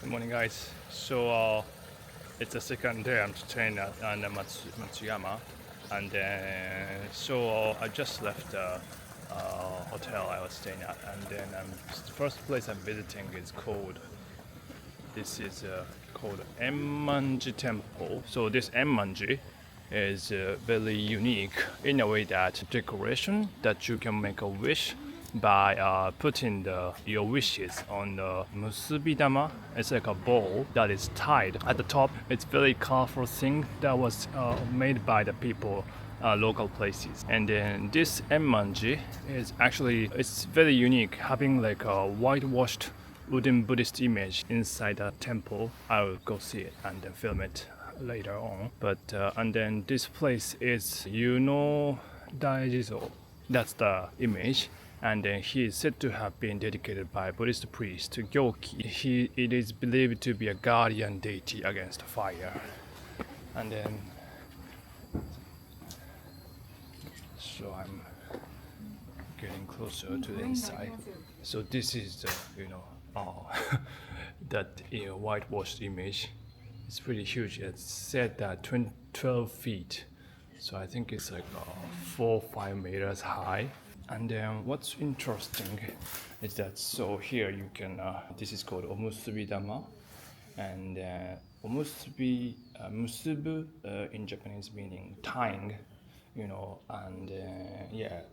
Good morning, guys. It's the second day I'm staying at Matsuyama, and I just left the hotel I was staying at, and then the first place I'm visiting is called Enmanji Temple. So this Enmanji is very unique in a way that decoration that you can make a wish by putting your wishes on the musubidama. It's like a ball that is tied at the top. It's very colorful thing that was made by the people local places. And then this Enmanji is actually, it's very unique, having like a whitewashed wooden Buddhist image inside the temple. I will go see it and then film it later on. But and then this place is Ueno Daijizo. That's the image. And then he is said to have been dedicated by Buddhist priest to Gyoki. It is believed to be a guardian deity against fire. And then, so I'm getting closer to the inside. So this is the, that whitewashed image. It's pretty huge. It's said that 12 feet. So I think it's like 4 or 5 meters high. And then what's interesting is that, so here you can, this is called Omusubidama, and musubu in Japanese meaning tying, and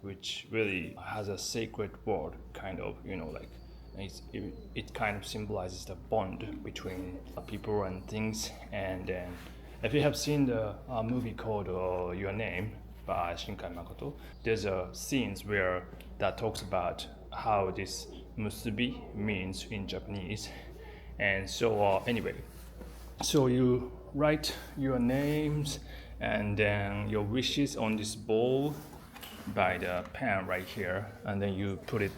which really has a sacred word, kind of, it kind of symbolizes the bond between people and things. And if you have seen the movie called Your Name, by Shinkai Makoto, there's scenes where that talks about how this musubi means in Japanese. And so anyway, so you write your names and then your wishes on this bowl by the pen right here, and then you put it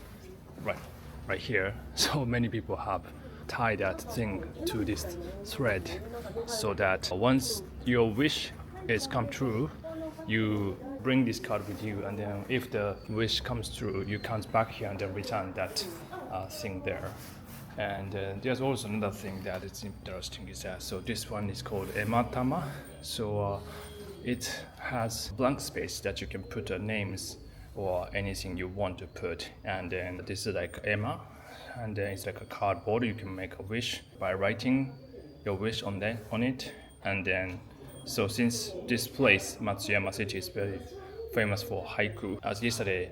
right here. So many people have tied that thing to this thread, so that once your wish is come true, you bring this card with you, and then if the wish comes true, you come back here and then return that thing there. And there's also another thing that is interesting is that, so this one is called ematama. So it has blank space that you can put names or anything you want to put. And then this is like ema, and then it's like a cardboard. You can make a wish by writing your wish on it. And then, so since this place, Matsuyama City, is very famous for haiku, as yesterday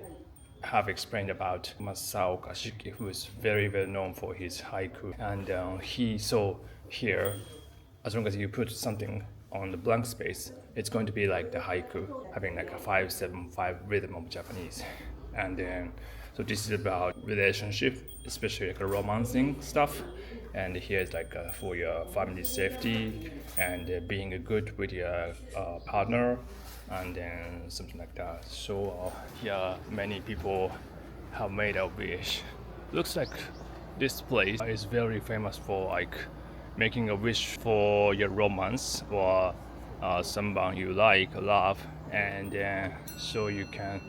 have explained about Masao Kashiki, who is very well known for his haiku. And he saw here, as long as you put something on the blank space, it's going to be like the haiku, having like a 5-7-5 rhythm of Japanese. And then, so this is about relationship, especially like a romancing stuff. And here is like for your family safety and being good with your partner, and then something like that. So here many people have made a wish. Looks like this place is very famous for like making a wish for your romance or someone you like, love, and so you can,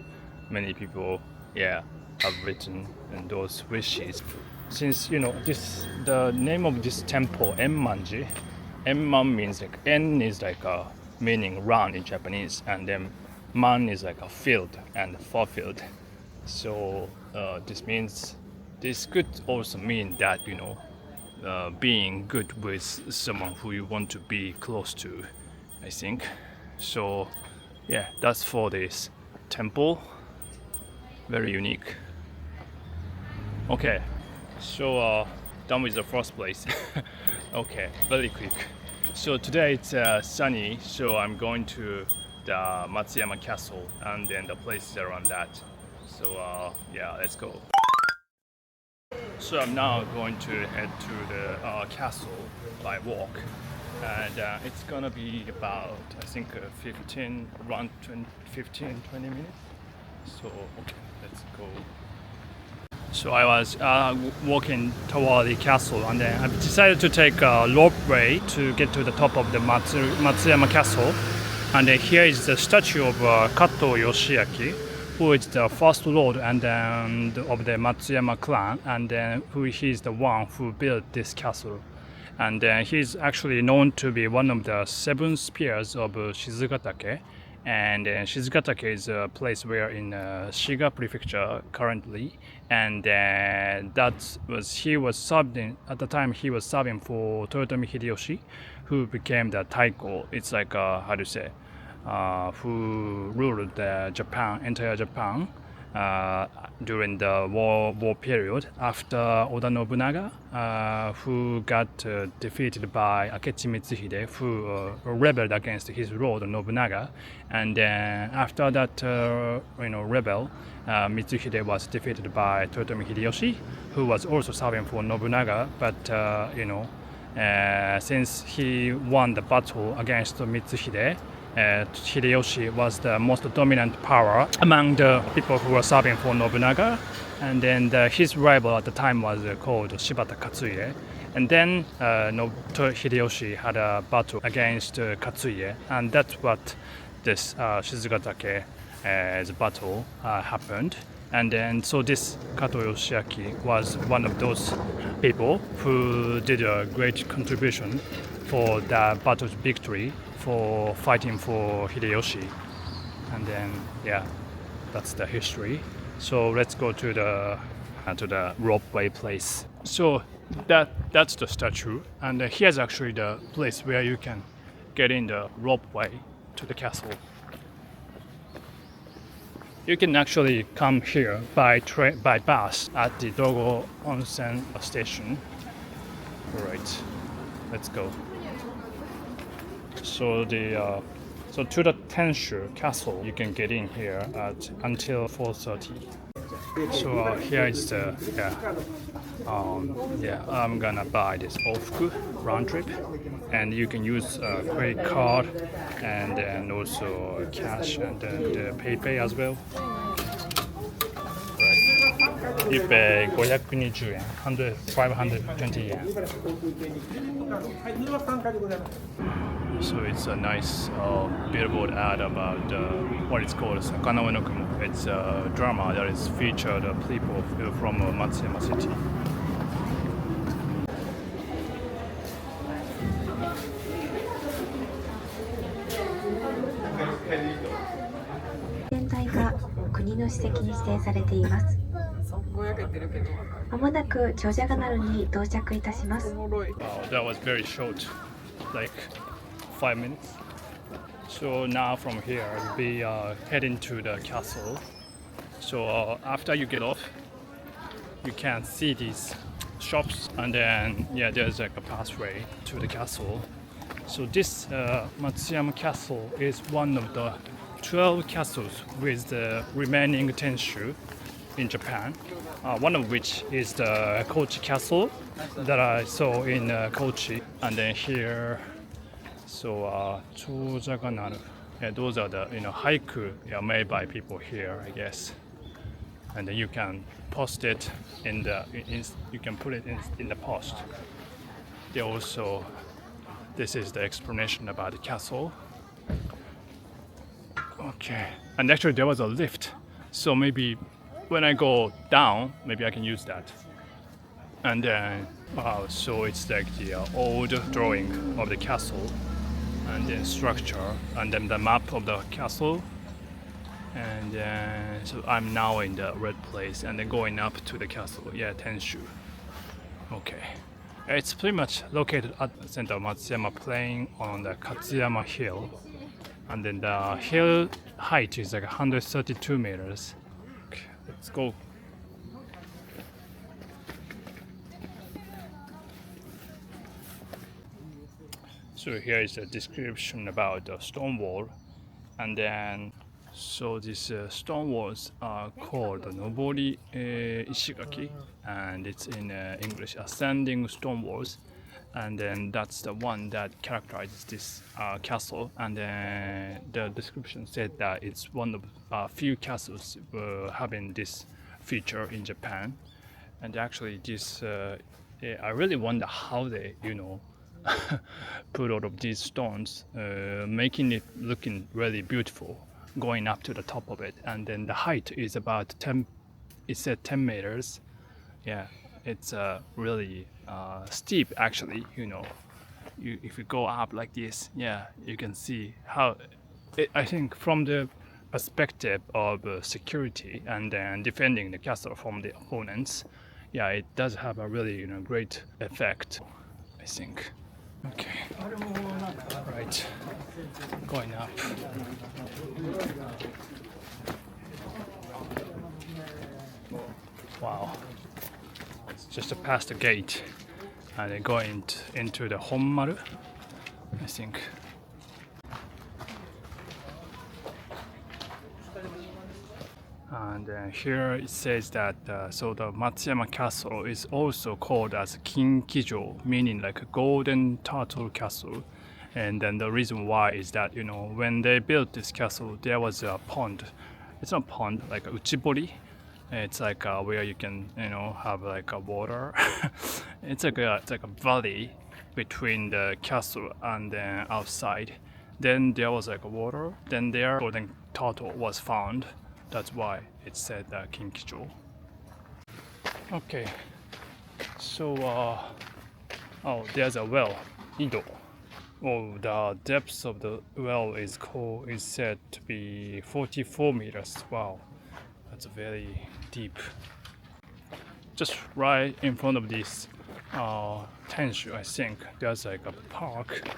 many people have written in those wishes. Since the name of this temple, Enmanji, Enman means like, En is like a meaning round in Japanese, and then Man is like a field and fulfilled. So this means, this could also mean that being good with someone who you want to be close to, I think. So yeah, that's for this temple. Very unique. Okay. So done with the first place. Okay, very quick. So today it's sunny, so I'm going to the Matsuyama Castle and then the places around that. So let's go. So I'm now going to head to the castle by walk, and it's gonna be about, I think, 15, 20 minutes. So okay, let's go. So I was walking toward the castle, and then I decided to take a ropeway to get to the top of the Matsuyama Castle. And then here is the statue of Kato Yoshiaki, who is the first lord and then of the Matsuyama clan, and then he is the one who built this castle. and he's actually known to be one of the seven spears of Shizugatake. And Shizugatake is a place where in Shiga prefecture currently, and he was serving at the time. He was serving for Toyotomi Hideyoshi, who became the Taiko. It's like how to say, who ruled entire Japan during the war period after Oda Nobunaga, who got defeated by Akechi Mitsuhide, who rebelled against his lord Nobunaga, and then after that rebel, Mitsuhide was defeated by Toyotomi Hideyoshi, who was also serving for Nobunaga, but since he won the battle against Mitsuhide, Hideyoshi was the most dominant power among the people who were serving for Nobunaga, and then his rival at the time was called Shibata Katsuie, and then Hideyoshi had a battle against Katsuie, and that's what this Shizugatake battle happened. And then so this Kato Yoshiaki was one of those people who did a great contribution for the battle's victory, for fighting for Hideyoshi. And then that's the history. So let's go to the ropeway place. So that's the statue, and here's actually the place where you can get in the ropeway to the castle. You can actually come here by bus at the Dogo Onsen station. Alright, let's go. So to the Tenshu Castle, you can get in here until 4:30. So here is the I'm gonna buy this ofuku round trip, and you can use a credit card and then also cash and then the PayPay as well. Right. You pay 520 yen, 520 yen. So it's a nice billboard ad about what it's called Sakana no Kumo. It's a drama that is featured people from Matsuyama City. That was very short, like 5 minutes. So now from here we'll be heading to the castle. So after you get off, you can see these shops, and then there's like a pathway to the castle. So this Matsuyama Castle is one of the 12 castles with the remaining Tenshu in Japan. One of which is the Kochi Castle that I saw in Kochi, and then here. So those are the haiku made by people here, I guess. And then you can post it you can put it in the post. They also, this is the explanation about the castle. Okay, and actually there was a lift, so maybe when I go down, maybe I can use that. And then so it's like the old drawing of the castle, and then structure, and then the map of the castle. And so I'm now in the red place, and then going up to the castle. Tenshu. Okay, it's pretty much located at the center of Matsuyama Plain on the Katsuyama Hill, and then the hill height is like 132 meters. Okay, let's go. So here is a description about the stone wall, and then so these stone walls are called Nobori Ishigaki, and it's in English ascending stone walls, and then that's the one that characterizes this castle. And the description said that it's one of a few castles having this feature in Japan. And actually this I really wonder how they put all of these stones, making it looking really beautiful, going up to the top of it. And then the height is about 10 meters. it's really steep actually. If you go up like this, yeah, you can see how. I think from the perspective of security and then defending the castle from the opponents, yeah, it does have a really great effect, I think. Okay, right, going up. Wow, it's just past the gate and then going into the Honmaru, I think. And here it says that so the Matsuyama Castle is also called as Kinkijo, meaning like a golden turtle castle. And then the reason why is that when they built this castle, there was a pond. It's not a pond, like a uchibori. It's like where you can have like a water. It's like a valley between the castle and then outside. Then there was like a water. Then there golden turtle was found. That's why it said Kinkijo. Okay, so oh, there's a well, Ando. Oh, the depth of the well is said to be 44 meters. Wow, that's very deep. Just right in front of this Tenshu, I think there's like a park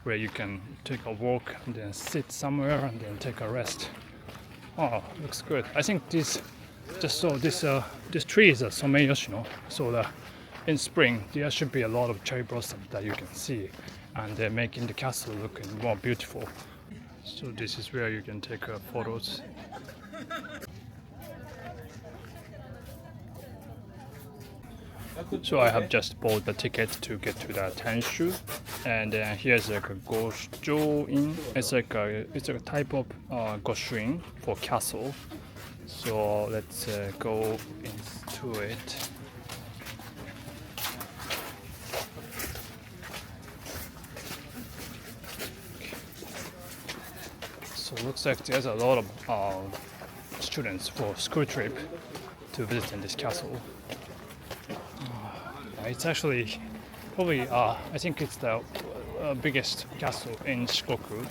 where you can take a walk and then sit somewhere and then take a rest. Oh, looks good. I think this tree is a someyoshi, so in spring there should be a lot of cherry blossom that you can see, and they're making the castle looking more beautiful. So this is where you can take photos. So I have just bought the ticket to get to the Tenshu, and here's like a Gosho-in. It's a type of Gosho-in for castle. So let's go into it. So it looks like there's a lot of students for school trip to visit in this castle. It's actually probably, I think it's the biggest castle in Shikoku,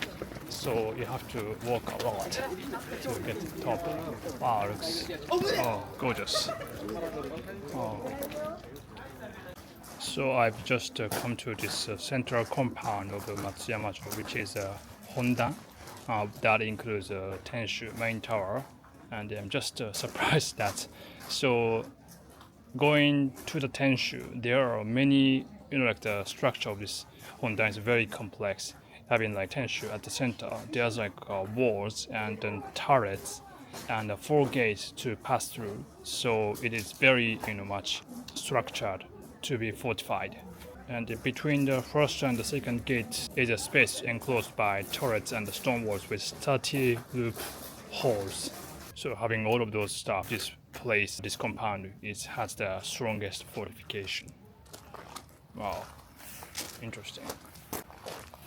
so you have to walk a lot to get to the top. Wow, looks gorgeous. Oh. So I've just come to this central compound of the Matsuyama, which is Hondan. That includes Tenshu main tower, and I'm just surprised that going to the Tenshu, there are many, like the structure of this Hondan is very complex. Having like Tenshu at the center, there's like walls and then turrets and 4 gates to pass through. So it is very, much structured to be fortified. And between the first and the second gate is a space enclosed by turrets and the stone walls with 30 loop holes. So having all of those stuff, this compound has the strongest fortification. Wow, interesting.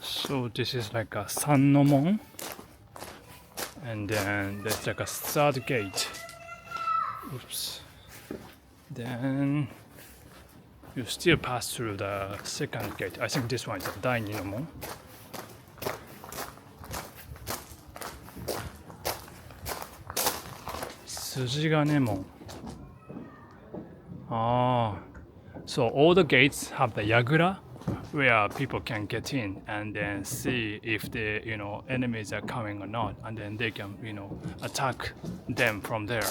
So this is like a Sannomon, and then there's like a third gate. Oops. Then you still pass through the second gate. I think this one is the Daininomon. Sujiganemon. So all the gates have the yagura where people can get in and then see if the enemies are coming or not, and then they can attack them from there.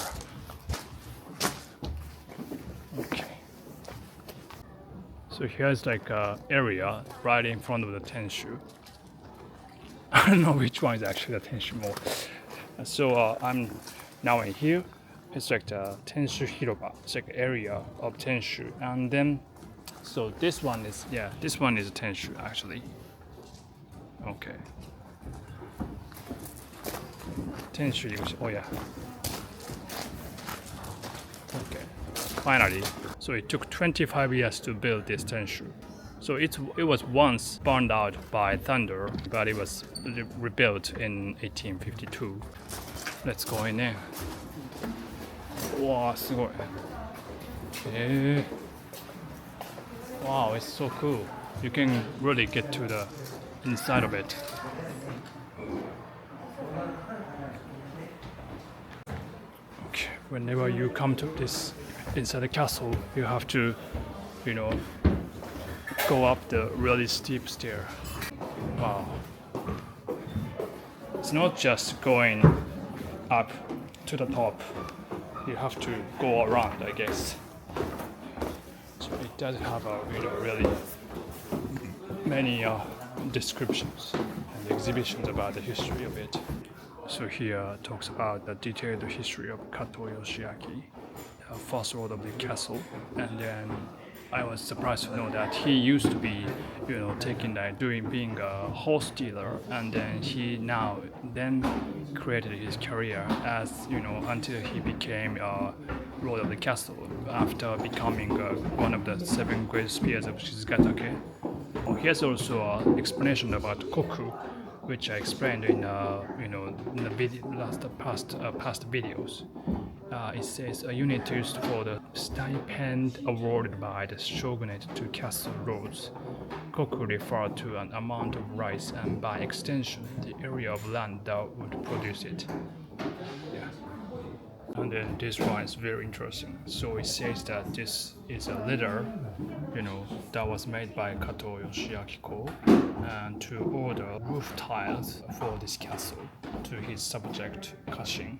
Okay. So here's like a area right in front of the Tenshu. I don't know which one is actually the Tenshu more. So I'm now in here. It's like the Tenshu Hiroba. It's like area of Tenshu, and then so this one is a Tenshu actually. Okay. Tenshu. Oh yeah. Okay. Finally, so it took 25 years to build this Tenshu. So it was once burned out by thunder, but it was rebuilt in 1852. Let's go in there. わあすごい。Wow, it's so cool. You can really get to the inside of it. Okay, whenever you come to this inside the castle, you have to, you know, go up the really steep stair. Wow. It's not just going up to the top. You have to go around, I guess. So it does have a really many descriptions and exhibitions about the history of it. So here talks about the detailed history of Kato Yoshiaki, the first lord of the castle, and then I was surprised to know that he used to be, being a horse dealer, and then he then created his career as until he became lord of the castle after becoming one of the 7 great spears of Shizugatake. He has also an explanation about koku, which I explained in the past videos. It says a unit used for the stipend awarded by the shogunate to castle lords. Koku referred to an amount of rice and by extension the area of land that would produce it. Yeah. And then this one is very interesting. So it says that this is a letter, that was made by Kato Yoshiaki and to order roof tiles for this castle to his subject Kashin.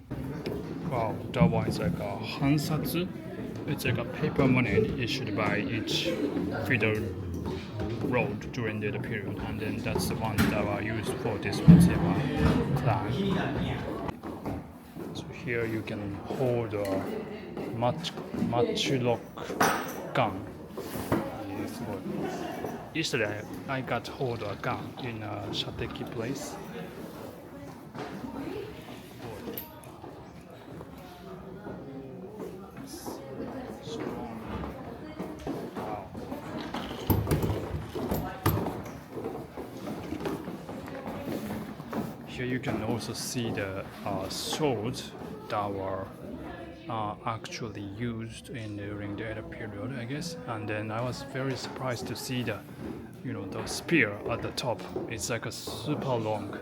Wow, that one is like a hansatsu. It's like a paper money issued by each feudal lord during the period, and then that's the one that were used for this Matsuyama clan. So here you can hold a matchlock gun. Yesterday I got hold of a gun in a Shateki place. Here you can also see the swords that were actually used during the Edo period, I guess. And then I was very surprised to see the spear at the top. It's like a super long.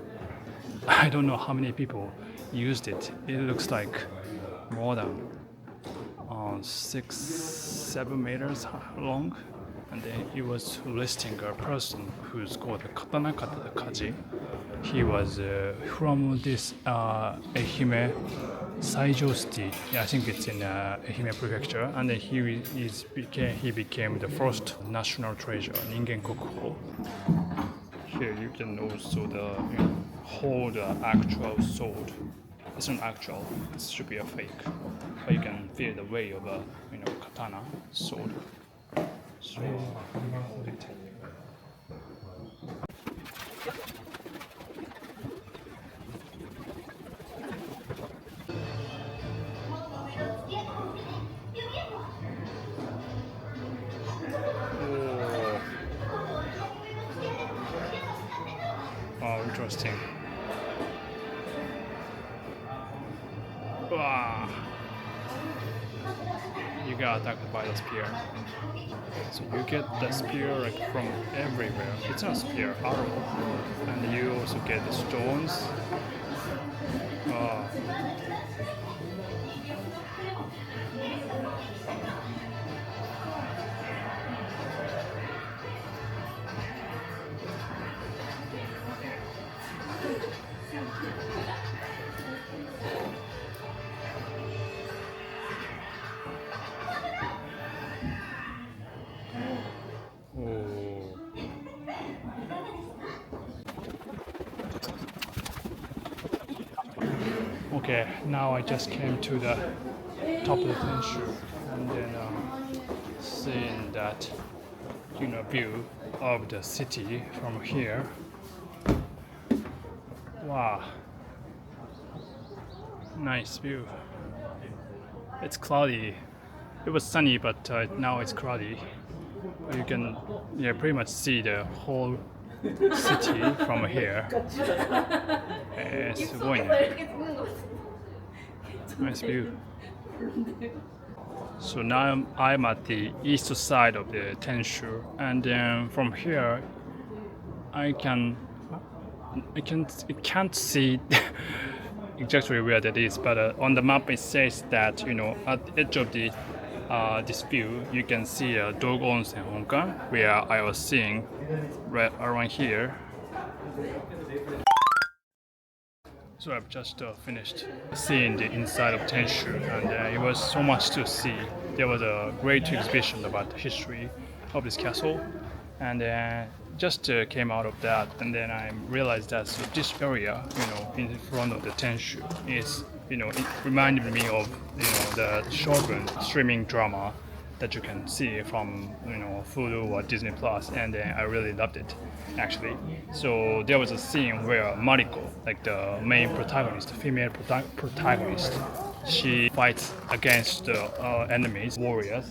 I don't know how many people used it. It looks like more than 6-7 meters long. And then it was listing a person who's called Katanakata Kaji. He was from this ehime Saijo City. I think it's in Ehime prefecture, and then he became the first national treasure, Ningen Kokuho. Here you can also hold the actual sword. It's not actual; it should be a fake, but you can feel the weight of a katana sword. So hold it. Oh, interesting. Wow. You got attacked by the spear. So you get the spear like from everywhere. It's not a spear, arrow. And you also get the stones. Okay, now I just came to the top of the Tenshu and then seeing that view of the city from here. Wow, nice view. It's cloudy. It was sunny, but now it's cloudy. You can pretty much see the whole city from here. すごいね。Nice view. So now I'm at the east side of the Tenshu, and then from here I can I can't see exactly where that is, but on the map it says that at the edge of the this view you can see Dogo Onsen Honkan, where I was seeing right around here. So I've just finished seeing the inside of Tenshu, and it was so much to see. There was a great exhibition about the history of this castle, and just came out of that, and then I realized that this area, in front of the Tenshu, is, it reminded me of, the Shogun streaming drama that you can see from Hulu or Disney Plus, and I really loved it actually. So there was a scene where Mariko, like the main protagonist, the female protagonist, she fights against the enemies, warriors,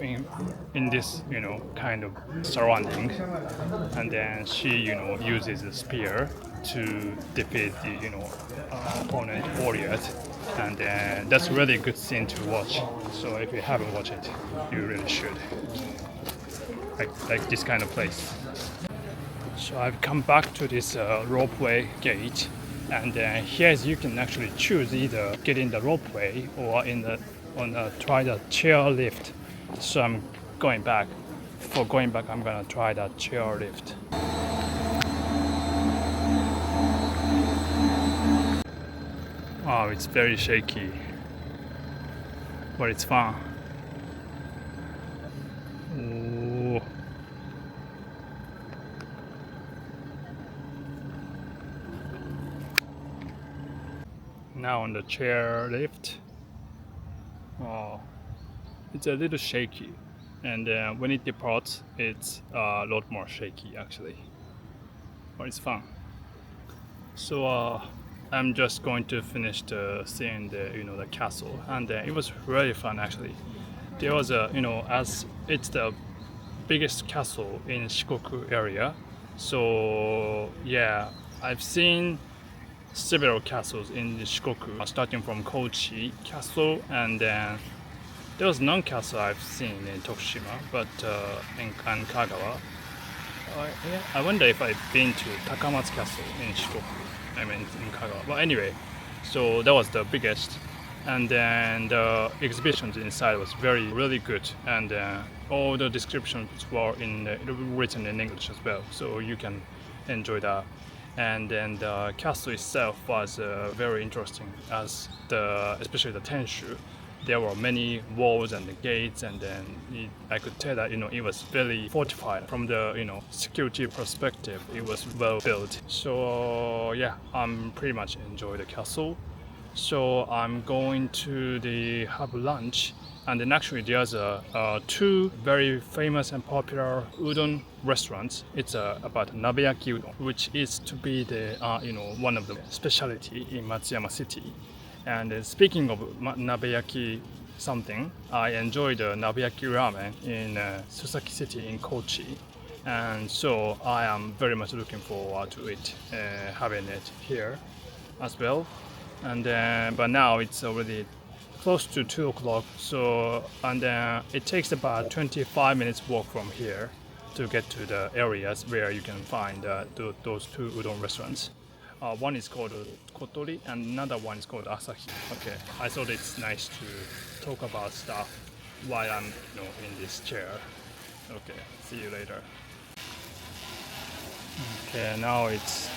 in this kind of surrounding, and then she uses a spear to defeat the opponent warriors, and that's really a good scene to watch. So if you haven't watched it, you really should. Like this kind of place. So I've come back to this ropeway gate, and here you can actually choose either get in the ropeway or try the chair lift. So I'm going back. For going back, I'm gonna try that chair lift. Oh, it's very shaky, but it's fun. Ooh. Now on the chair lift. Oh, it's a little shaky, and when it departs, it's a lot more shaky actually. But it's fun. So I'm just going to finish seeing the castle, and it was really fun actually. There was as it's the biggest castle in Shikoku area, so yeah, I've seen several castles in Shikoku, starting from Kochi Castle, and then there was none castle I've seen in Tokushima, but in Kagawa. Yeah, I wonder if I've been to Takamatsu Castle in Shikoku. I mean, in Kagawa. But anyway, so that was the biggest, and then the exhibitions inside was really good, and all the descriptions were written in English as well, so you can enjoy that. And then the castle itself was very interesting, especially the Tenshu. There were many walls and the gates, and then I could tell that it was very fortified from the security perspective. It was well built. So yeah, I'm pretty much enjoy the castle. So I'm going to have lunch, and then actually there's two very famous and popular udon restaurants. It's about nabeyaki udon, which is to be the one of the specialty in Matsuyama City. And speaking of nabeyaki something, I enjoyed the nabeyaki ramen in Susaki City in Kochi, and so I am very much looking forward to having it here as well. And but now it's already close to 2 o'clock, so it takes about 25 minutes walk from here to get to the areas where you can find those two udon restaurants. One is called Kotori and another one is called Asahi. Okay, I thought it's nice to talk about stuff while I'm in this chair. Okay, see you later. Okay, now it's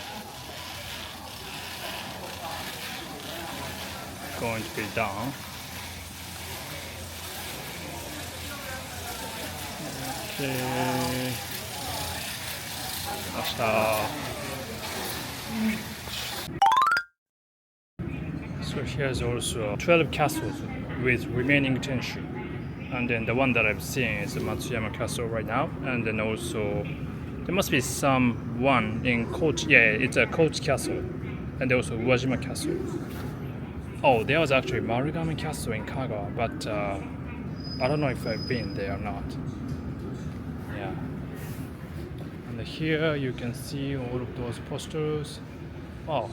going to be done. Okay. 明日. So here's also 12 castles with remaining Tenshu, and then the one that I'm seeing is the Matsuyama Castle right now, and then also there must be one in Kochi. Yeah, it's a Kochi Castle, and also Uwajima Castle. Oh, there was actually Marugame Castle in Kagawa, but I don't know if I've been there or not. Yeah. And here you can see all of those posters. Oh,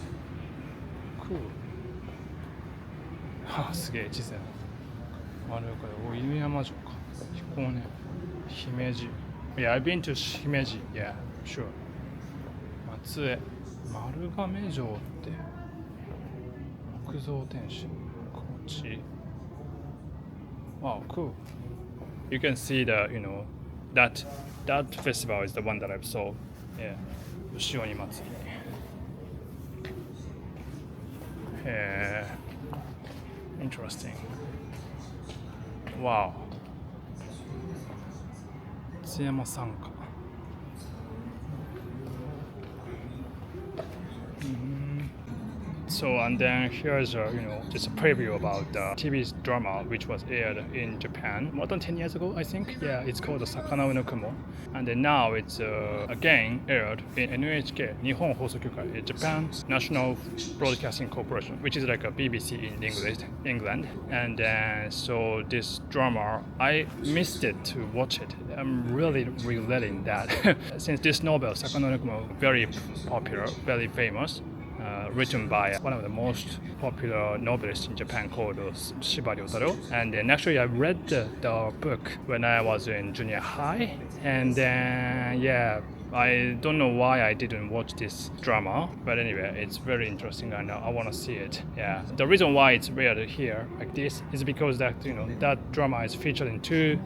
cool. すげえ地図やな。あれかよ、犬山城か。彦根、姫路。Yeah, I've been to 姫路. Yeah, sure. 松江、丸亀城って木造天守。高知。Wow, cool. You can see the, that festival is the one that I saw. Yeah, 牛鬼祭り。Interesting. Wow. 松山参加。So and then here's just a preview about the TV drama which was aired in Japan more than 10 years ago, I think. Yeah, it's called Saka no Kumo, and then now it's again aired in NHK, Nihon Hosokyukai, Japan National Broadcasting Corporation, which is like a BBC in England. And so this drama, I missed it to watch it. I'm really regretting that since this novel Saka no Kumo very popular, very famous. Written by one of the most popular novelists in Japan called Shibari Otaro. And then actually I read the book when I was in junior high. And then, yeah, I don't know why I didn't watch this drama. But anyway, it's very interesting and I want to see it. Yeah. The reason why it's read here like this is because that, that drama is featuring two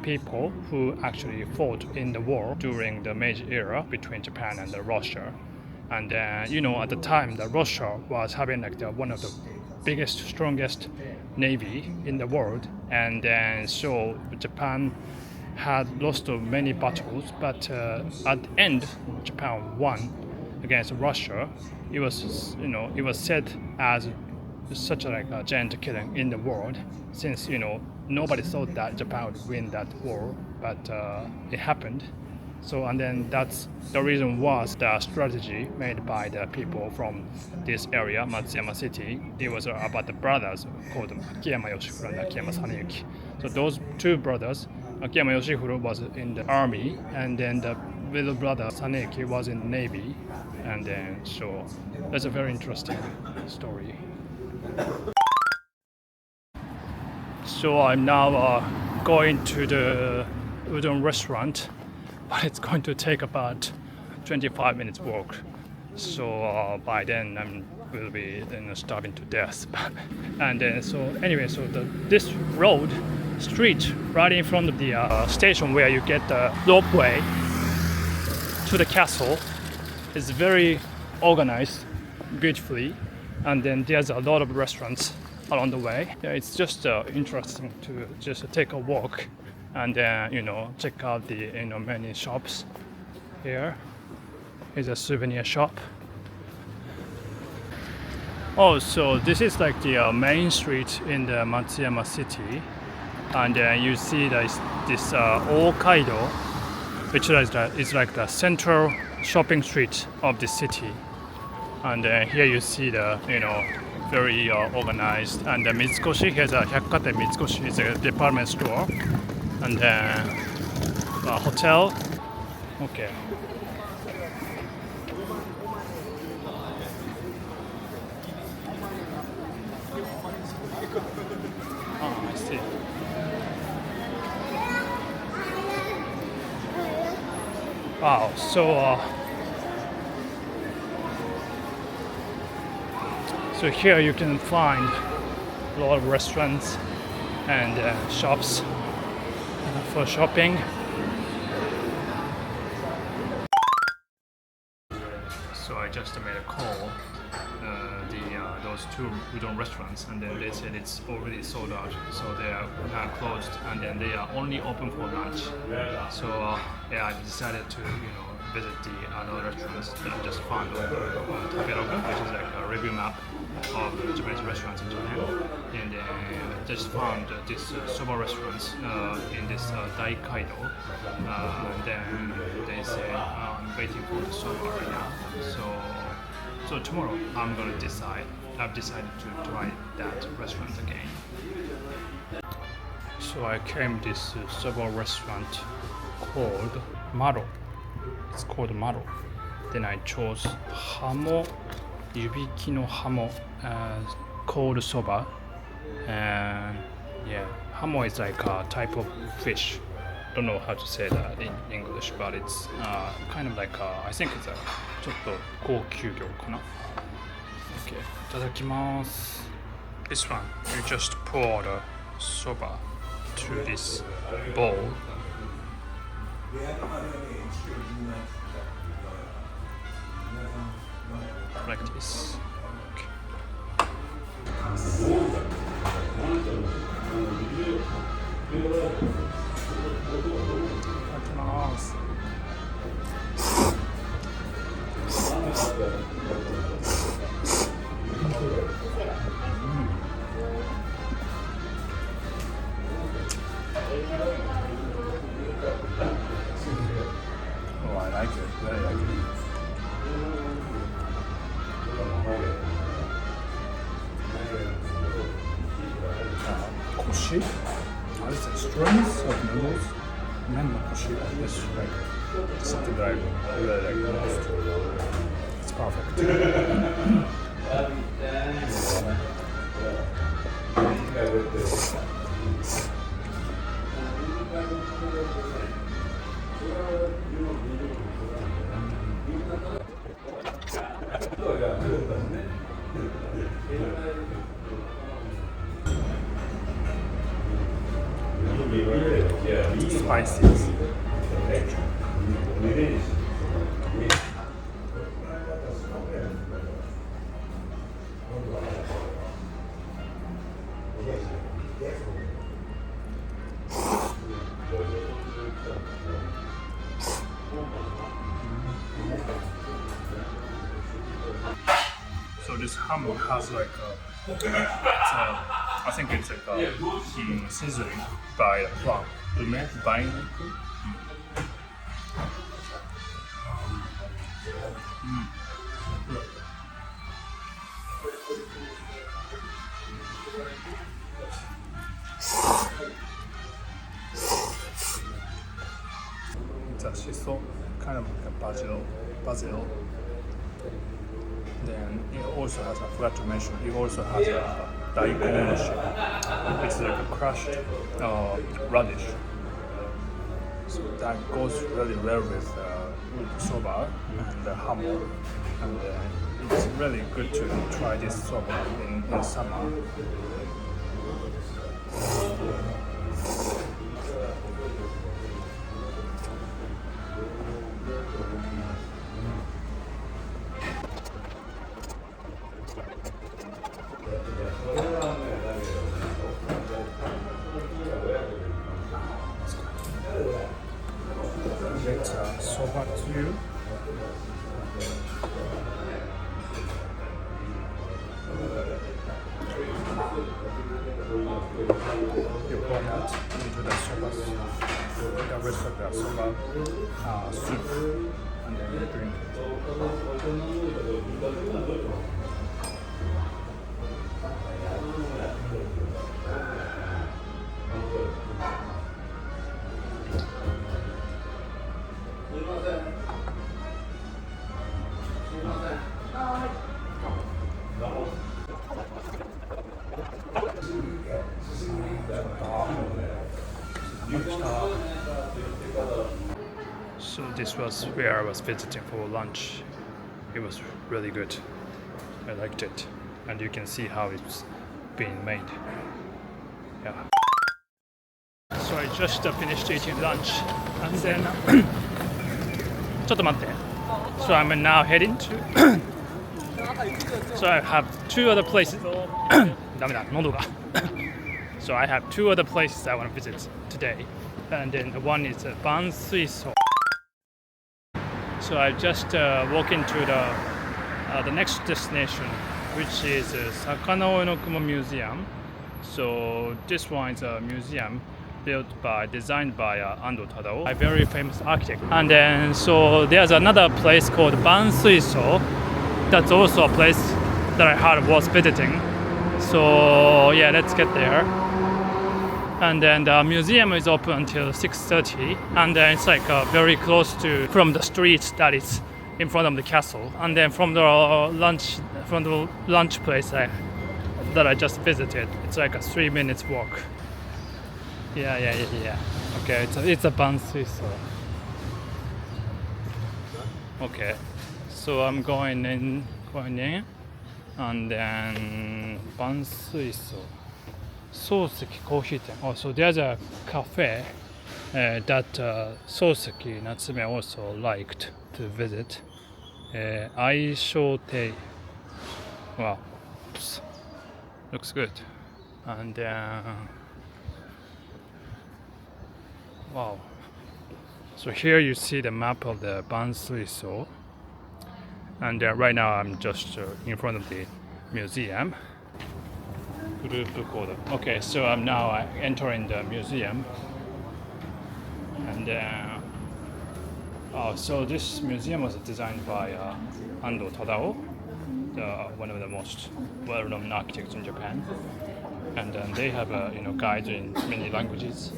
people who actually fought in the war during the Meiji era between Japan and Russia. And at the time, the Russia was having like one of the biggest, strongest navy in the world, and then so Japan had lost many battles, but at the end, Japan won against Russia. It was, it was said as such a giant killing in the world, since nobody thought that Japan would win that war, but it happened. So and then that's the reason was the strategy made by the people from this area, Matsuyama City. It was about the brothers called Akiyama Yoshihiro and Akiyama Saneyuki. So those two brothers, Akiyama Yoshihiro was in the army, and then the little brother Saneyuki was in the navy, and then so that's a very interesting story. So I'm now going to the udon restaurant. But it's going to take about 25 minutes walk. So by then I will be starving to death. And then so anyway, so this street right in front of the station where you get the ropeway to the castle is very organized, beautifully. And then there's a lot of restaurants along the way. Yeah, it's just interesting to just take a walk. And then check out the many shops. Here is a souvenir shop. Oh, so this is like the main street in the Matsuyama city, and you see this Okaido, which is like the central shopping street of the city. And here you see the very organized. And the Mitsukoshi, here's a Hyakkate Mitsukoshi, is a department store. And then a hotel. Okay. Oh, I see. Wow. So here you can find a lot of restaurants and shops for shopping. So I just made a call those two udon restaurants, and then they said it's already sold out, so they are closed, and then they are only open for lunch. So I decided to visit the other restaurants that I just found on Taberoga, which is like a review map of Japanese restaurants in Japan. And I just found this soba restaurants in this Daikaido. And then they say I'm waiting for the soba right now. So tomorrow I've decided to try that restaurant again. So I came to this soba restaurant called Maro. It's called Maro. Then I chose Hamo, Yubiki no Hamo, cold soba. And yeah, Hamo is like a type of fish. Don't know how to say that in English, but it's kind of like I think it's a ちょっと高級魚かな. Okay, いただきます. This one, you just pour the soba to this bowl. Like this. Oh, I like it. Very like it. Koshi? What is it? Strings of noodles? And then the koshi. This is like something that I really like the most. It's perfect. Spices. So this hammer has like I think it's like a seasoning by from ume by it's a shiso, kind of like a basil. Then it also has, I forgot to mention, it also has a daikon. It's like a crushed radish. So that goes really well with soba and hamo. And it's really good to try this soba in summer. Soba too. You pour that into the soba, the rest of the soba soup, and then you drink it. So this was where I was visiting for lunch. It was really good. I liked it, and you can see how it's being made. Yeah. So I just finished eating lunch, and then ちょっと待って. So I'm now heading to. So I have two other places. ダメだ、喉が. So I have two other places I want to visit today, and then one is Bansuiso. So I just walk into the next destination, which is Saka no Kumo Museum. So this one is a museum designed by Ando Tadao, a very famous architect. And then so there's another place called Bansuiso. That's also a place that I heard was visiting. So yeah, let's get there. And then the museum is open until 6:30, and then it's like very close from the street that is in front of the castle. And then from the lunch place that I just visited, it's like a 3 minutes walk. Yeah. Okay, it's a Bansuiso. Okay, so I'm going in, and then Bansuiso. Soseki Coffee. Oh, so there's a cafe that Soseki Natsume also liked to visit. Aishoutei. Wow, looks good. And wow. So here you see the map of the Bansuiso. And right now I'm just in front of the museum. Okay, so I'm now entering the museum. And so this museum was designed by Ando Tadao, one of the most well-known architects in Japan. And then they have guides in many languages.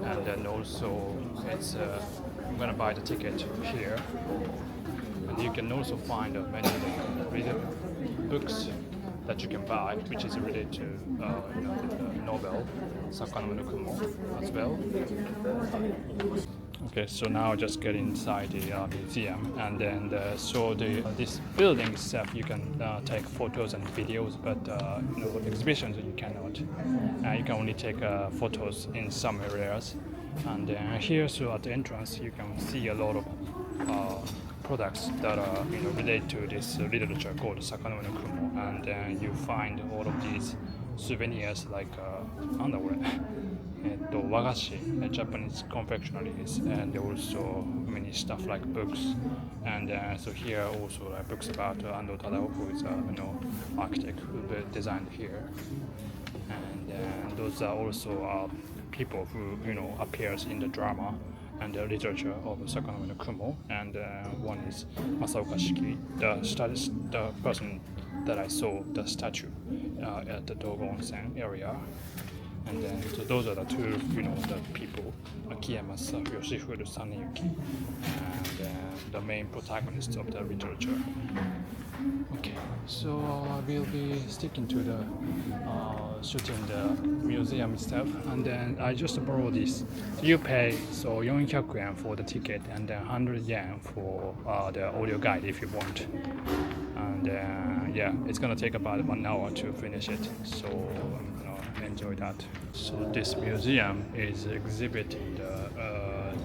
And then also it's I'm gonna buy the ticket here. And you can also find many books that you can buy, which is related to the novel Saka no Kumo as well. Okay, so now just get inside the museum, and then this building itself you can take photos and videos, but exhibitions you cannot. You can only take photos in some areas. And here, so at the entrance, you can see a lot of products that are related to this literature called Saka no Kumo, and you find all of these souvenirs like underwear, wagashi, Japanese confectionaries, and also many stuff like books. And so here also books about Ando Tadao, who is architect who designed here. And those are also people who appears in the drama and the literature of Saka no Kumo. And one is Matsuyama Shiki, the person that I saw the statue at the Dogo Onsen area. And then so those are the two the people, Akiyamasa Yoshifuru Saneyuki, and the main protagonists of the literature. Okay, so we'll be sticking to the shooting the museum stuff, and then I just borrow this. You pay 400 yen for the ticket, and then 100 yen for the audio guide if you want. And it's gonna take about 1 hour to finish it, so I'm gonna enjoy that. So this museum is exhibiting the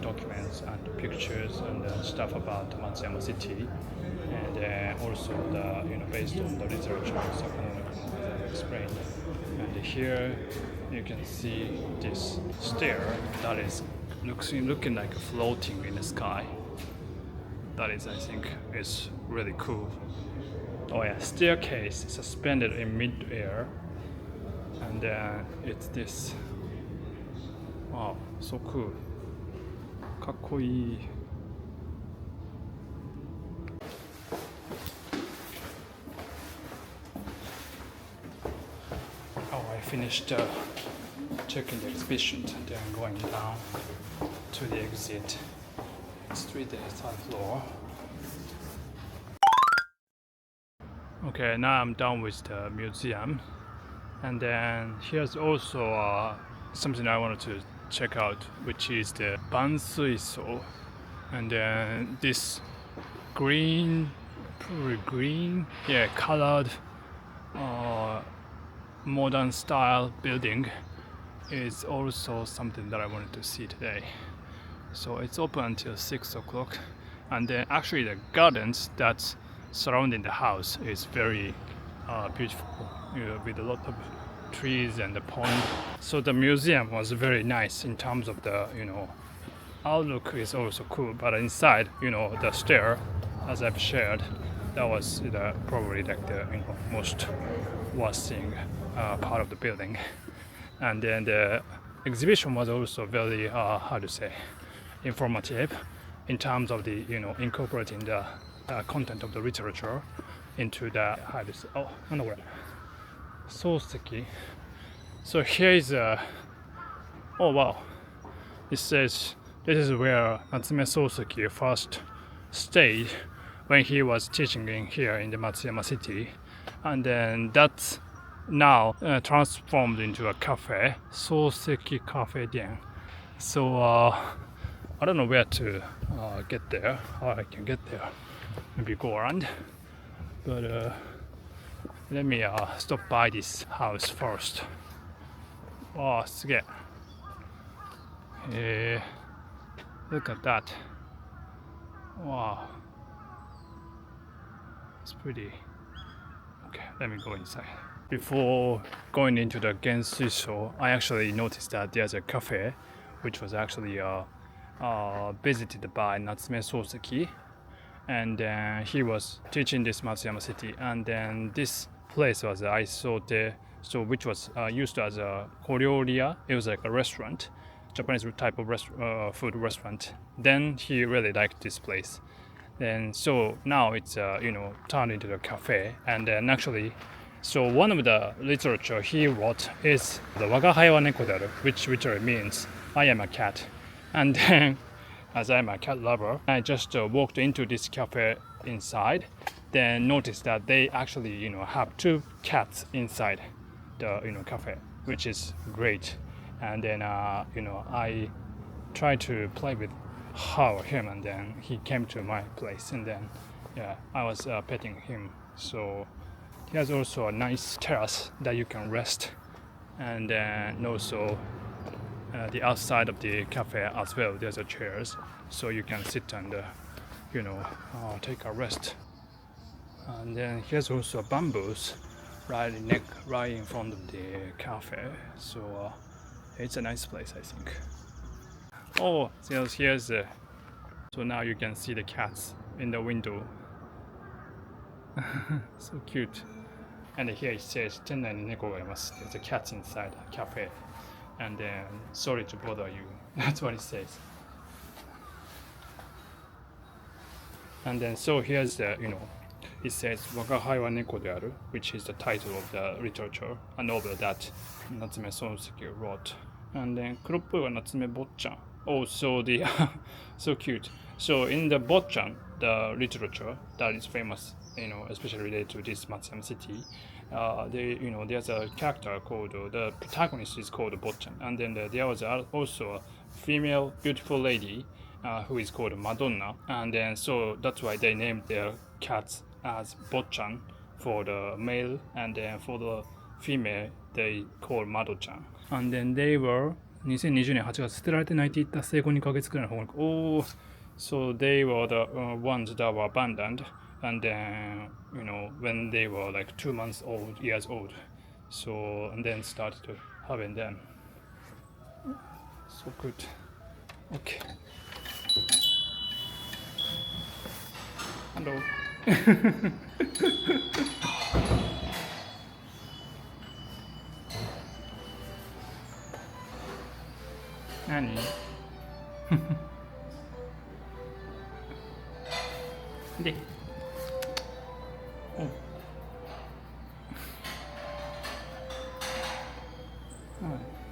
documents and pictures and stuff about Matsuyama City, and also based on the literature Saka explained. And here you can see this stair that is looking like floating in the sky. That is, I think, is really cool. Oh yeah, staircase suspended in mid-air, and it's this. Wow, so cool. かっこいい. I finished checking the exhibition and then going down to the exit. It's 3rd floor. Okay, now I'm done with the museum, and then here's also something I wanted to check out, which is the Bansuiso, and then this green, colored modern style building is also something that I wanted to see today. So it's open until 6 o'clock, and then actually the gardens that's surrounding the house is very beautiful, with a lot of trees and the pond. So the museum was very nice in terms of the outlook is also cool, but inside the stair, as I've shared, that was probably like the most worst thing part of the building. And then the exhibition was also very informative in terms of the incorporating the content of the literature into the Soseki. So here is oh wow, it says this is where Natsume Soseki first stayed when he was teaching in here in the Matsuyama city, and then that's now transformed into a cafe, Soseki Cafe Dian. So I don't know where to get there, how I can get there. Maybe go around. But let me stop by this house first. Oh, すげえ。Look at that. Wow. It's pretty. Okay, let me go inside. Before going into the Bansuiso, I actually noticed that there's a cafe which was actually visited by Natsume Soseki, and he was teaching this Matsuyama City, and then this place was Aishoutei, so which was used as a koryoria. It was like a restaurant, Japanese type of food restaurant. Then he really liked this place, and so now it's turned into a cafe. And then actually, so one of the literature he wrote is the Waga hai wa neko deru, which literally means I am a cat. And then, as I'm a cat lover, I just walked into this cafe inside, then noticed that they actually have two cats inside the cafe, which is great. And then I tried to play with him, and then he came to my place, and then I was petting him. So there's also a nice terrace that you can rest, and then also the outside of the cafe as well, there's a chairs, so you can sit and take a rest. And then here's also bamboos right in front of the cafe, so it's a nice place, I think. Oh, so here's so now you can see the cats in the window. So cute. And here it says 店内に猫がいます. There's a cat inside a cafe. And then sorry to bother you. That's what it says. And then so here's the it says Waga hai wa neko de aru, which is the title of the literature, a novel that Natsume Soseki wrote. And then kuroppoi wa Natsume Botchan. Oh, so the so cute. So in the Botchan, the literature that is famous, especially related to this Matsuyama city, there's a character called the protagonist is called Botchan, and then there was also a female beautiful lady who is called Madonna, and then so that's why they named their cats as Botchan for the male, and then for the female they called Mado-chan. And then they were 2020年8月捨てられて泣いていった生後2ヶ月くらいの保護猫。Oh, so they were the ones that were abandoned, and then when they were like 2 years old, so and then started to having them. So good. Okay. Hello. 何でお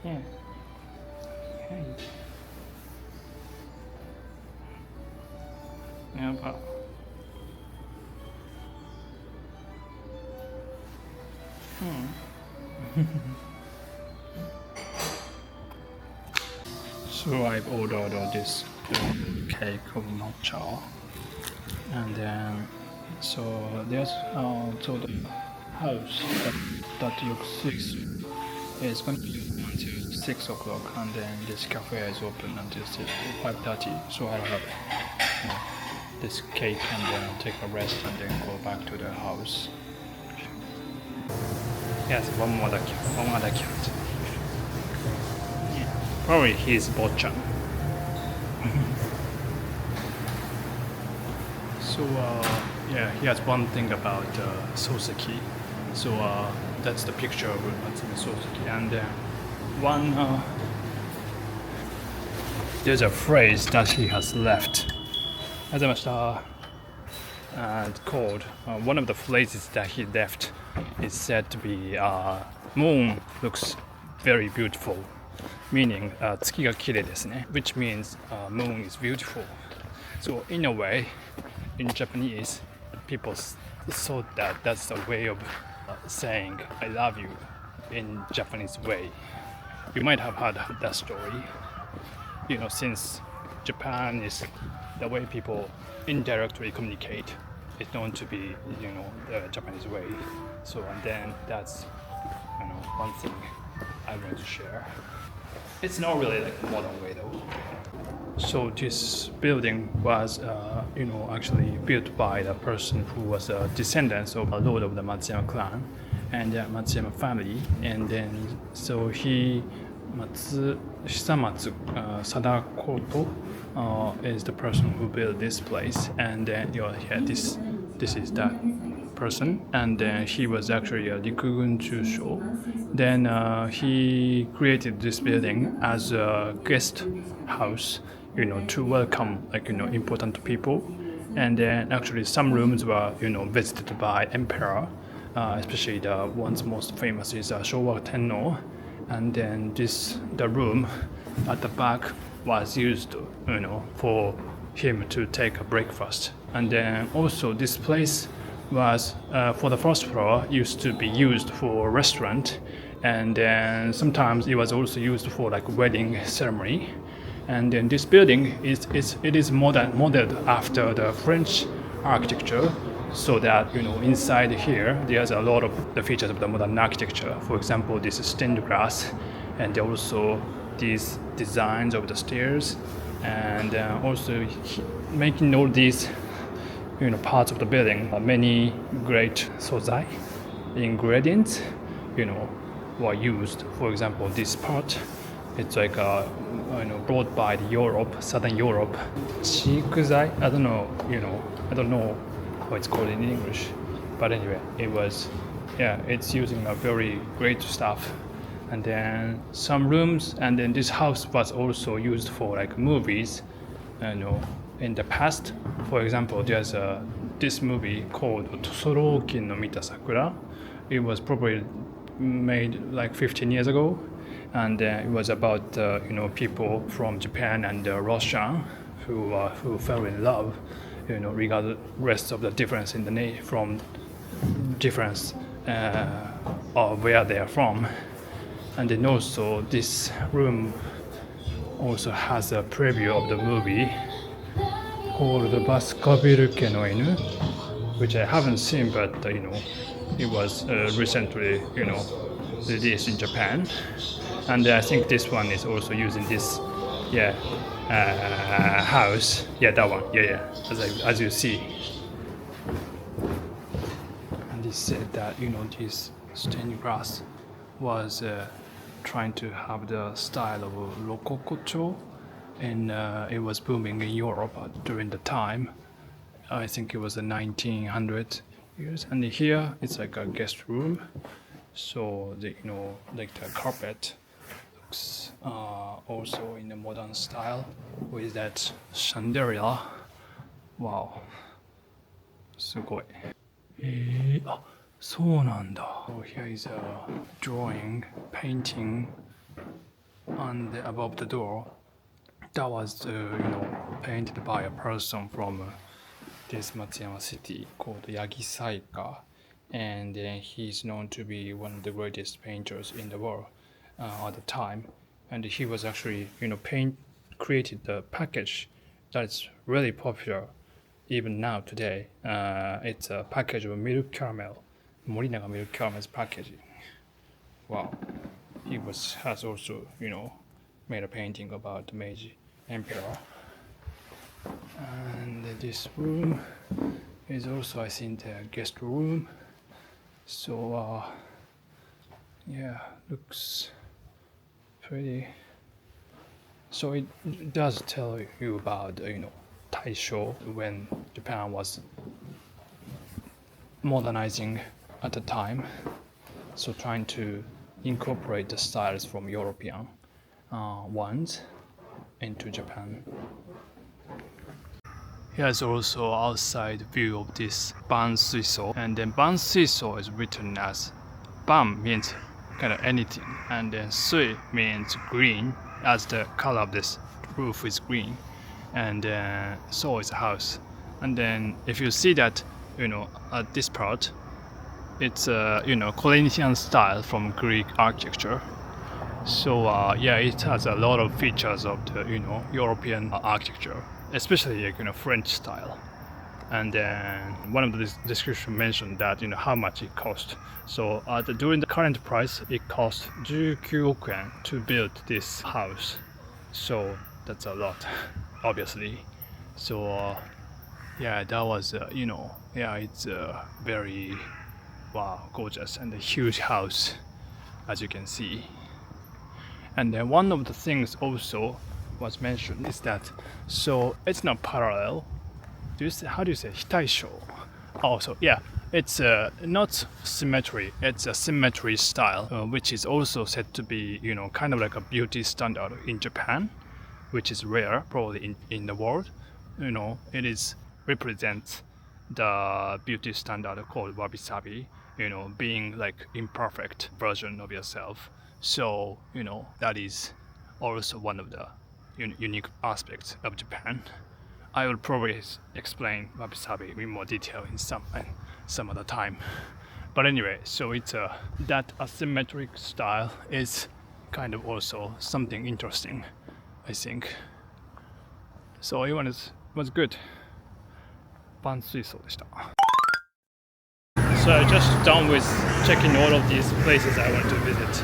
yeah. Hey. やばSo I've ordered this cake of matcha, and then so there's so the house that looks 6 is going to be open until 6 o'clock, and then this cafe is open until 5:30. So I'll have this cake and then take a rest and then go back to the house. Yes, one more cat. Probably he's Botchan. So here's one thing about Soseki. So that's the picture of Natsume Soseki, and there's a phrase that he has left. Called one of the phrases that he left is said to be moon looks very beautiful, meaning 月が綺麗ですね, which means moon is beautiful. So in a way, in Japanese, people thought that that's a way of saying "I love you" in Japanese way. You might have heard that story. Since Japan is the way people indirectly communicate, it's known to be the Japanese way. So and then that's one thing I want to share. It's not really like a modern way though. So this building was, actually built by the person who was a descendant of a lord of the Matsuyama clan and the Matsuyama family. And then, so Hisamatsu Sadakoto is the person who built this place. And then, this is that person. And then he was actually a Rikugun Chusho. Then he created this building as a guest house, to welcome important people. And then actually some rooms were visited by emperor, especially the one's most famous is Showa Tenno. And then the room at the back was used for him to take a breakfast. And then also this place was for the first floor used to be used for restaurant, and then sometimes it was also used for like wedding ceremony. And then this building is modeled after the French architecture, so that inside here there's a lot of the features of the modern architecture. For example, this is stained glass, and also these designs of the stairs, and also making all these parts of the building. Many great sozai ingredients were used. For example, this part, it's like brought by southern Europe. Shikuzai, I don't know how it's called in English, but anyway, it's using a very great stuff. And then some rooms, and then this house was also used for like movies, in the past. For example, there's this movie called Tosoroki no Mita Sakura. It was probably made like 15 years ago, and it was about people from Japan and Russia who fell in love, regardless of the difference in the from difference of where they are from. And then also this room also has a preview of the movie called Baskerville no Inu, which I haven't seen, but it was recently released in Japan. And I think this one is also using this house. Yeah, that one. Yeah. As you see. And they said that this stained glass was trying to have the style of Rococo, and it was booming in Europe during the time. I think it was the 1900 years. And here it's like a guest room, so the like the carpet looks also in the modern style with that chandelier. Wow, すごい。そうなんだ。So here is a drawing, painting on above the door. That was painted by a person from this Matsuyama city called Saka, and he's known to be one of the greatest painters in the world at the time. And he was actually created the package that's really popular even now today. It's a package of milk caramel. Morinaga milk caramel's packaging. Wow. He has also, made a painting about the Meiji Emperor. And this room is also, I think, the guest room. So, looks pretty. So it does tell you about, Taisho, when Japan was modernizing at the time, so trying to incorporate the styles from European ones into Japan. Here's also outside view of this Bansuiso, and then Bansuiso is written as Ban means kind of anything, and then Sui means green, as the color of this roof is green, and so is a house. And then if you see that at this part, It's Corinthian style from Greek architecture. So yeah, it has a lot of features of the European architecture, especially French style. And then one of the description mentioned that how much it cost. So during the current price, it cost 19 oku yen to build this house. So that's a lot, obviously. So yeah, that was yeah, it's a very gorgeous and a huge house, as you can see. And then one of the things also was mentioned is that so it's not parallel. How do you say hitaisho? Also, yeah, it's not symmetry. It's a symmetry style, which is also said to be kind of like a beauty standard in Japan, which is rare probably in the world. It is represents the beauty standard called wabi-sabi. Being like imperfect version of yourself. So that is also one of the unique aspects of Japan. I will probably explain wabi-sabi in more detail in some other time. But anyway, so it's that asymmetric style is kind of also something interesting, I think. So it was good. Bansuiso でした。So I just done with checking all of these places I want to visit,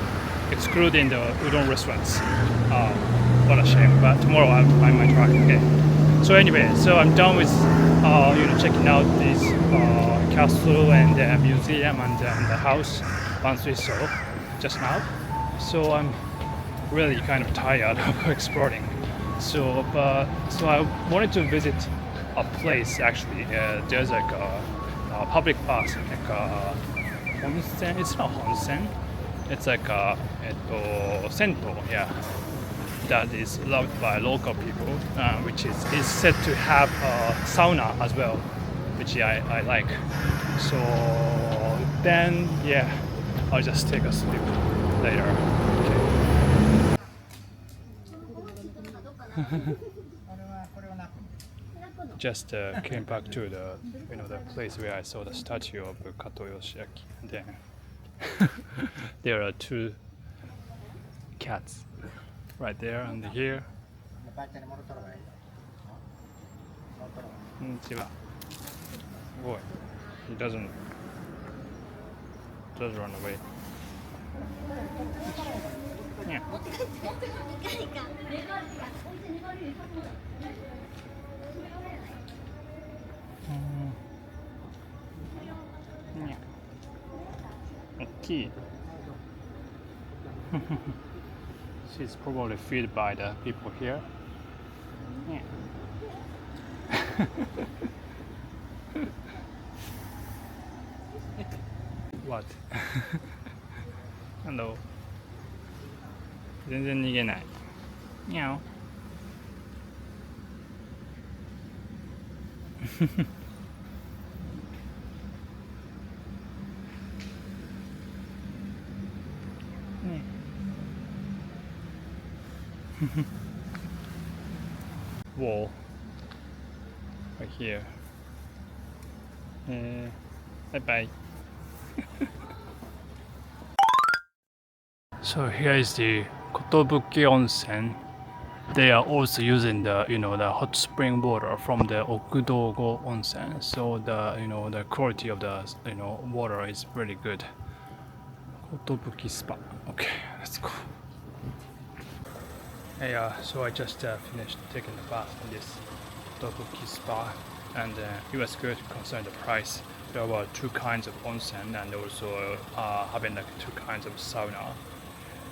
excluding the udon restaurants. What a shame, but tomorrow I might try. Okay. So anyway, so I'm done with checking out this castle and museum and the house, Bansuiso, just now. So I'm really kind of tired of exploring. So I wanted to visit a place actually. There's like a public bath, like onsen. It's not onsen. It's like a sento, yeah. That is loved by local people, which is said to have a sauna as well, which I like. So then, yeah, I'll just take a sleep later. Okay. Just came back to the the place where I saw the statue of Kato Yoshiaki. Then there are two cats. Right there and here. Boy, he doesn't run away. Yeah. Okay. She's probably fed by the people here. Yeah. What? Hello. 全然逃げない。にゃお。Wall right here. Bye bye. So here is the Kotobuki Onsen. They are also using the the hot spring water from the Dogo Onsen. So the quality of the water is really good. Kotobuki Spa. Okay, let's go. Yeah, so I just finished taking the bath in this Kotobuki Spa, and it was good considering the price. There were two kinds of onsen and also having like two kinds of sauna.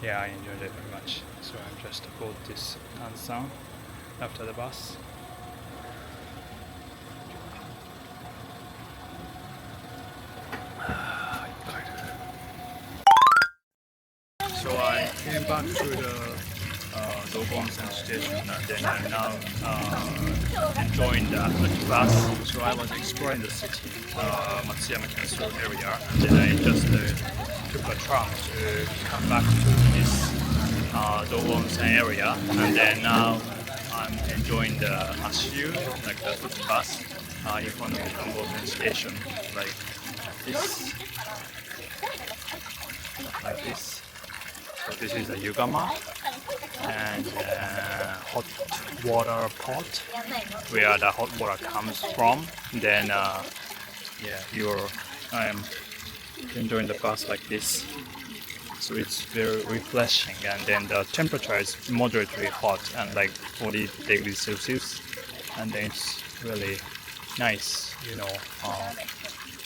Yeah, I enjoyed it very much. So I just bought this onsen after the bus. So I came back to the Dogo Onsen station, and then I'm now enjoying the bus. So I was exploring the city, Matsuyama Castle area, and then I just took a tram to come back to this Dogo Onsen area, and then now I'm enjoying the Aishoutei, like the foot bus in front of the Dogo Onsen station. Like this, like this. So this is a yugama and hot water pot where the hot water comes from. Then I'm enjoying the bath like this. So it's very refreshing, and then the temperature is moderately hot and like 40 degrees Celsius, and then it's really nice,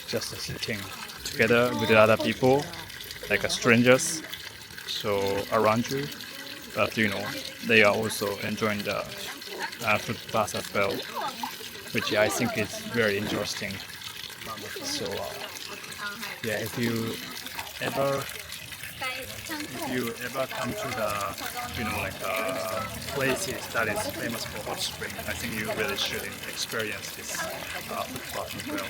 just sitting together with other people, like strangers, so around you, but they are also enjoying the food bath as well, which I think is very interesting. So if you ever come to the places that is famous for hot spring, I think you really should experience this food bath as well.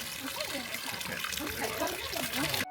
Okay.